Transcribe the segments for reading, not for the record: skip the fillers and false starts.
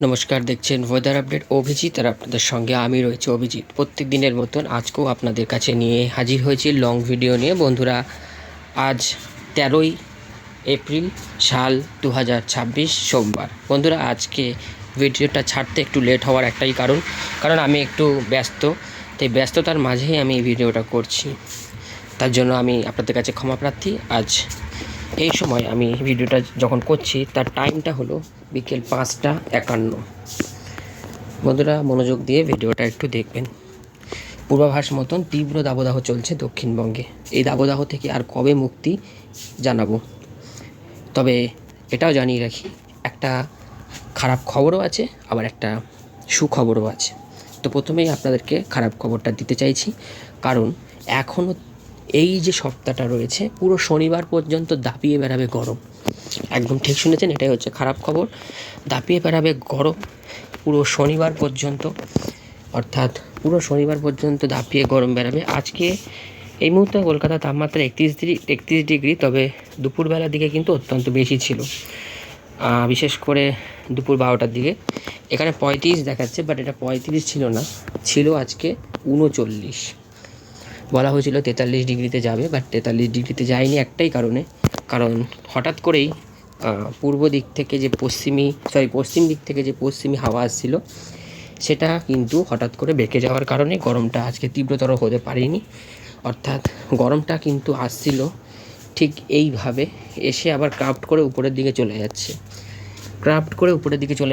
নমস্কার, দেখছেন weather update Abhijit, আর আপনাদের সঙ্গে আমি রয়েছে অভিজিৎ। প্রত্যেক দিনের মতন আজকেও আপনাদের কাছে নিয়ে হাজির হয়েছি লং ভিডিও নিয়ে। বন্ধুরা, আজ 13ই এপ্রিল সাল 2026 সোমবার। বন্ধুরা, আজকে ভিডিওটা ছাড়তে একটু লেট হওয়ার একটাই কারণ আমি একটু ব্যস্ত, তাই ব্যস্ততার মাঝেই আমি এই ভিডিওটা করছি। তার জন্য আমি আপনাদের কাছে ক্ষমা প্রার্থী। আজ এই সময় আমি ভিডিওটা যখন করছি তার টাইমটা হলো বিকেল 5টা 51। বন্ধুরা, মনোযোগ দিয়ে ভিডিওটা একটু দেখবেন। পূর্বাভাস মতন তীব্র দাবদাহ চলছে দক্ষিণবঙ্গে। এই দাবদাহ থেকে আর কবে মুক্তি জানাবো। তবে এটাও জানিয়ে রাখি, একটা খারাপ খবরও আছে, আবার একটা সুখবরও আছে। তো প্রথমেই আপনাদেরকে খারাপ খবরটা দিতে চাইছি, কারণ এখনও এই যে সপ্তাহটা রয়েছে পুরো শনিবার পর্যন্ত দাপিয়ে বেড়াবে গরম। একদম ঠিক শুনেছেন, এটাই হচ্ছে খারাপ খবর। দাপিয়ে বেড়াবে গরম পুরো শনিবার পর্যন্ত, অর্থাৎ পুরো শনিবার পর্যন্ত দাপিয়ে গরম বেড়াবে। আজকে এই মুহূর্তে কলকাতার তাপমাত্রা 31 ডিগ্রি, তবে দুপুরবেলার দিকে কিন্তু অত্যন্ত বেশি ছিল, বিশেষ করে দুপুর 12টার দিকে। এখানে 35 দেখাচ্ছে, বাট এটা 35 ছিল না, ছিল আজকে 39। বলা হয়েছিল 43 ডিগ্রিতে যাবে, বাট 43 ডিগ্রিতে যায়নি একটাই কারণ হঠাৎ করেই পশ্চিম দিক থেকে যে পশ্চিমী হাওয়া আসছিল, সেটা কিন্তু হঠাৎ করে বেঁকে যাওয়ার কারণে গরমটা আজকে তীব্রতর হতে পারেনি। অর্থাৎ গরমটা কিন্তু আসছিল ঠিক এইভাবে, এসে আবার ক্রাফট করে উপরের দিকে চলে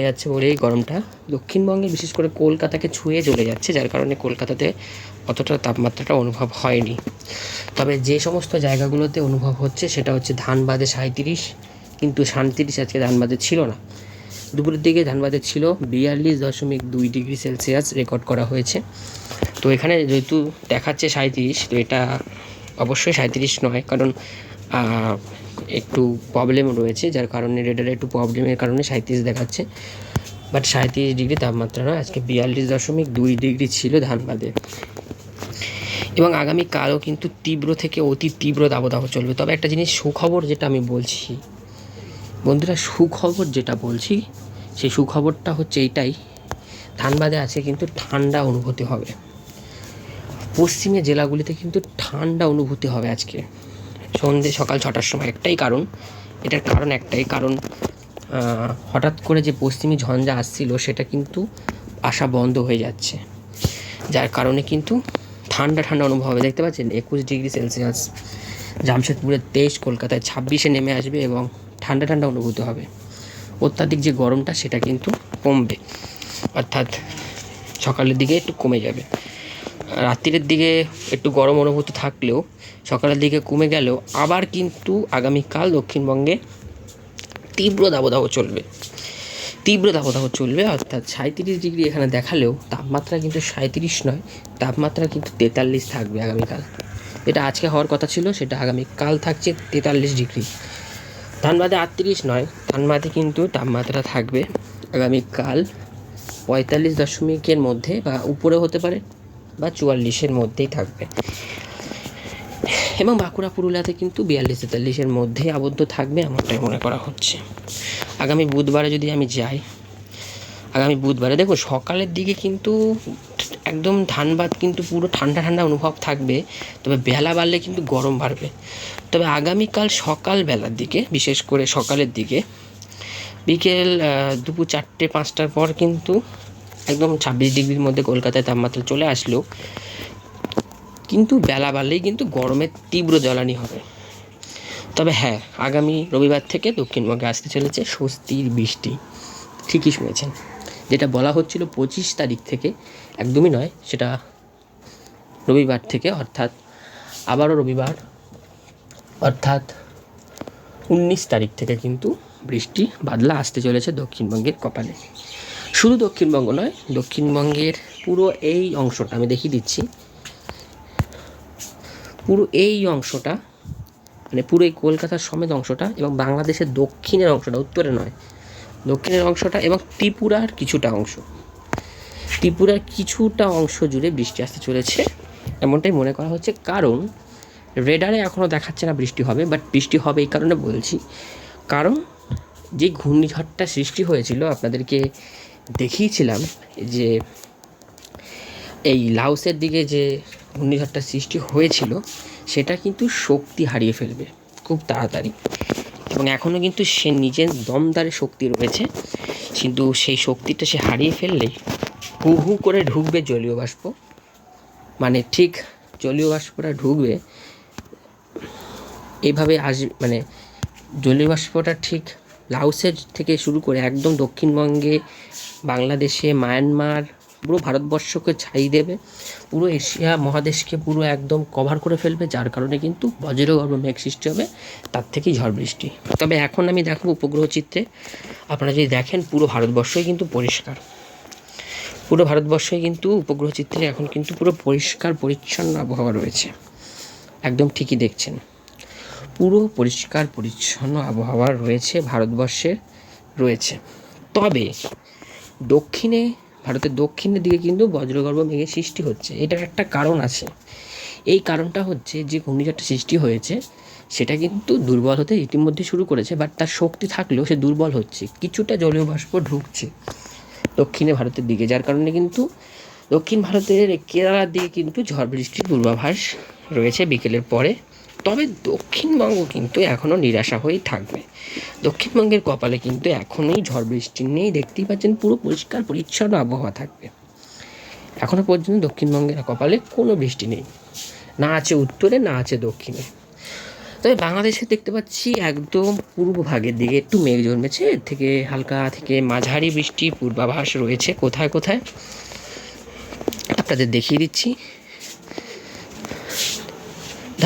যাচ্ছে বলেই গরমটা দক্ষিণবঙ্গে বিশেষ করে কলকাতাকে ছুঁয়ে চলে যাচ্ছে, যার কারণে কলকাতাতে অতটা তাপমাত্রাটা অনুভব হয়নি। তবে যে সমস্ত জায়গাগুলোতে অনুভব হচ্ছে সেটা হচ্ছে ধানবাদে 37, কিন্তু 37 আজকে ধানবাদে ছিল না। দুপুরের দিকে ধানবাদে ছিল 42.2 ডিগ্রি সেলসিয়াস রেকর্ড করা হয়েছে। তো এখানে যেহেতু দেখাচ্ছে 37, তো এটা অবশ্যই 37 নয়, কারণ একটু প্রবলেম রয়েছে, যার কারণে রেডারে একটু প্রবলেমের কারণে 37 দেখাচ্ছে। বাট 37 ডিগ্রি তাপমাত্রা নয়, আজকে 42.2 ডিগ্রি ছিল ধানবাদে। এবং আগামীকালও কিন্তু তীব্র থেকে অতি তীব্র দাবদাহ চলবে। তবে একটা জিনিস সুখবর যেটা আমি বলছি বন্ধুরা, সেই সুখবরটা হচ্ছে এইটাই, ধানবাদে আছে কিন্তু ঠান্ডা অনুভূতি হবে। পশ্চিমের জেলাগুলিতে কিন্তু ঠান্ডা অনুভূতি হবে আজকে সকাল 6টার সময়। এটার কারণ একটাই, হঠাৎ করে যে পশ্চিমী ঝঞ্ঝা আসছিল সেটা কিন্তু আসা বন্ধ হয়ে যাচ্ছে, যার কারণে কিন্তু ঠান্ডা অনুভব হবে। দেখতে পাচ্ছেন 21 ডিগ্রি সেলসিয়াস জামশেদপুরে, 23 কলকাতায়, 26-এ নেমে আসবে এবং ঠান্ডা অনুভূতি হবে। অত্যাধিক যে গরমটা সেটা কিন্তু কমবে, অর্থাৎ সকালের দিকে একটু কমে যাবে। রাত্রির দিকে একটু গরম অনুভূতি থাকলেও সকালের দিকে কমে গেলেও আবার কিন্তু আগামীকাল দক্ষিণবঙ্গে তীব্র দাবদাহ চলবে। অর্থাৎ 37 ডিগ্রি এখানে দেখালেও তাপমাত্রা কিন্তু 37 নয়, তাপমাত্রা কিন্তু 43 থাকবে আগামীকাল। এটা আজকে হওয়ার কথা ছিল, সেটা আগামীকাল থাকছে 43 ডিগ্রি। ধানবাদে 38 নয়, ধানবাদে কিন্তু তাপমাত্রা থাকবে আগামীকাল 45.এর মধ্যে, বা উপরে হতে পারে, বা 44-এর মধ্যেই থাকবে। এবং বাঁকুড়া পুরুলিয়াতে কিন্তু 42-43-এর মধ্যেই আবদ্ধ থাকবে, এমনটাই মনে করা হচ্ছে। আগামী বুধবারে যদি আমি যাই, দেখুন সকালের দিকে কিন্তু একদম ধানবাদ কিন্তু পুরো ঠান্ডা অনুভব থাকবে, তবে বেলা বাড়লে কিন্তু গরম বাড়বে। তবে আগামীকাল সকালবেলার দিকে, বিশেষ করে সকালের দিকে, বিকেল দুপুর 4টে-5টার পর কিন্তু একদম 26 ডিগ্রির মধ্যে কলকাতায় তাপমাত্রা চলে আসলেও কিন্তু বেলা বাড়লেই কিন্তু গরমের তীব্র জ্বালানি হবে। তবে হ্যাঁ, আগামী রবিবার থেকে দক্ষিণবঙ্গে আসতে চলেছে স্বস্তির বৃষ্টি। ঠিকই শুনেছেন, যেটা বলা হচ্ছিল 25 তারিখ থেকে, একদমই নয়, সেটা রবিবার থেকে, অর্থাৎ আবারও রবিবার, অর্থাৎ 19 তারিখ থেকে কিন্তু বৃষ্টি বাদলা আসতে চলেছে দক্ষিণবঙ্গের কপালে। শুধু দক্ষিণবঙ্গ নয়, দক্ষিণবঙ্গের পুরো এই অংশটা আমি দেখিয়ে দিচ্ছি। পুরো এই অংশটা, মানে পুরো এই কলকাতার সমেত অংশটা, এবং বাংলাদেশের দক্ষিণের অংশটা, উত্তরে নয়, দক্ষিণের অংশটা, এবং ত্রিপুরার কিছুটা অংশ জুড়ে বৃষ্টি আসতে চলেছে, এমনটাই মনে করা হচ্ছে। কারণ রেডারে এখনও দেখাচ্ছে না বৃষ্টি হবে, বাট বৃষ্টি হবে এই কারণে বলছি, কারণ যে ঘূর্ণিঝড়টা সৃষ্টি হয়েছিল, আপনাদেরকে দেখিয়েছিলাম যে এই লাওসের দিকে যে ঘূর্ণিঝড়টা সৃষ্টি হয়েছিল সেটা কিন্তু শক্তি হারিয়ে ফেলবে খুব তাড়াতাড়ি, এবং এখনও কিন্তু সে নিজের দমদারে শক্তি রয়েছে, কিন্তু সেই শক্তিটা সে হারিয়ে ফেললেই হু হু করে ঢুকবে জলীয় বাষ্প, মানে ঠিক জলীয় বাষ্পটা ঢুকবে এইভাবে মানে জলীয় বাষ্পটা ঠিক লাওসের থেকে শুরু করে একদম দক্ষিণবঙ্গে, বাংলাদেশে, মায়ানমার, পুরো ভারতবর্ষকে ছাই দেবে, পুরো এশিয়া মহাদেশকে পুরো একদম কভার করে ফেলবে, যার কারণে কিন্তু বজ্রগর্ভ মেঘ সৃষ্টি হবে, তার থেকেই ঝড় বৃষ্টি। তবে এখন আমি দেখাবো উপগ্রহ চিত্রে, আপনারা যদি দেখেন পুরো ভারতবর্ষই কিন্তু পরিষ্কার, পুরো ভারতবর্ষই কিন্তু উপগ্রহ চিত্রে এখন কিন্তু পুরো পরিষ্কার পরিচ্ছন্ন আবহাওয়া রয়েছে, একদম ঠিকই দেখছেন, পুরো পরিষ্কার পরিচ্ছন্ন আবহাওয়া রয়েছে ভারতবর্ষে রয়েছে। তবে ভারতের দক্ষিণের দিকে কিন্তু বজ্রগর্ভ মেঘের সৃষ্টি হচ্ছে, এটার একটা কারণ আছে। এই কারণটা হচ্ছে যে ঘূর্ণিঝড়টা সৃষ্টি হয়েছে সেটা কিন্তু দুর্বল হতে ইতিমধ্যে শুরু করেছে, বাট তার শক্তি থাকলেও সে দুর্বল হচ্ছে, কিছুটা জলীয় বাষ্প ঢুকছে দক্ষিণে ভারতের দিকে, যার কারণে কিন্তু দক্ষিণ ভারতের কেরালার দিকে কিন্তু ঝড় বৃষ্টির পূর্বাভাস রয়েছে বিকেলের পরে। তবে দক্ষিণবঙ্গ কিন্তু এখনও নিরাশা হয়েই থাকবে, দক্ষিণবঙ্গের কপালে কিন্তু এখনই ঝড় বৃষ্টি নেই, দেখতেই পাচ্ছেন পুরো পরিষ্কার পরিচ্ছন্ন আবহাওয়া থাকবে। এখনও পর্যন্ত দক্ষিণবঙ্গের কপালে কোনো বৃষ্টি নেই, না আছে উত্তরে না আছে দক্ষিণে। তবে বাংলাদেশে দেখতে পাচ্ছি একদম পূর্ব ভাগের দিকে একটু মেঘ জন্মেছে, এর থেকে হালকা থেকে মাঝারি বৃষ্টি পূর্বাভাস রয়েছে কোথায় কোথায়, আপনাদের দেখিয়ে দিচ্ছি।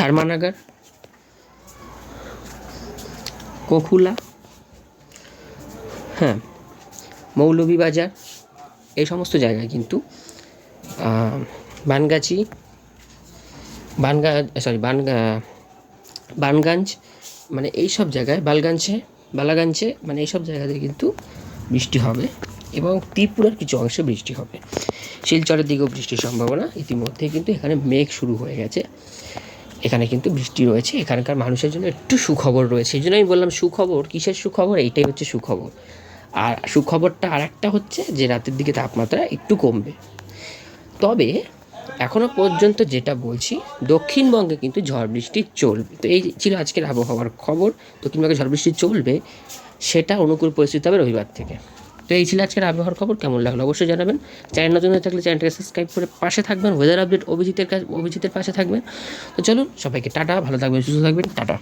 ধারমানাগার, ককুলা, হ্যাঁ, মৌলভীবাজার, এই সমস্ত জায়গায় কিন্তু বানগঞ্জ, মানে এই সব জায়গায় বালাগঞ্জে মানে এইসব জায়গাতে কিন্তু বৃষ্টি হবে, এবং ত্রিপুরার কিছু অংশে বৃষ্টি হবে, শিলচরের দিকেও বৃষ্টির সম্ভাবনা ইতিমধ্যে কিন্তু এখানে মেঘ শুরু হয়ে গেছে, এখানে কিন্তু বৃষ্টি রয়েছে, এখানকার মানুষের জন্য একটু সুখবর রয়েছে। এই জন্য আমি বললাম সুখবর, কিসের সুখবর, এইটাই হচ্ছে সুখবর। আর সুখবরটা আর একটা হচ্ছে যে রাতের দিকে তাপমাত্রা একটু কমবে। তবে এখনও পর্যন্ত যেটা বলছি, দক্ষিণবঙ্গে কিন্তু ঝড় বৃষ্টি চলবে। তো এই ছিল আজকের আবহাওয়ার খবর, দক্ষিণবঙ্গে ঝড় বৃষ্টি চলবে, সেটা অনুকূল পরিস্থিতি হবে রবিবার থেকে। তো এই ছিল আজকের আবহাওয়ার খবর, কেমন লাগলো অবশ্যই জানাবেন। চ্যানেল নতুন হয়ে থাকলে চ্যানেলটাকে সাবস্ক্রাইব করে পাশে থাকবেন, ওয়েদার আপডেট অভিজিতের পাশে থাকবেন। তো চলুন, সবাইকে টাটা, ভালো থাকবেন, সুস্থ থাকবেন, টাটা।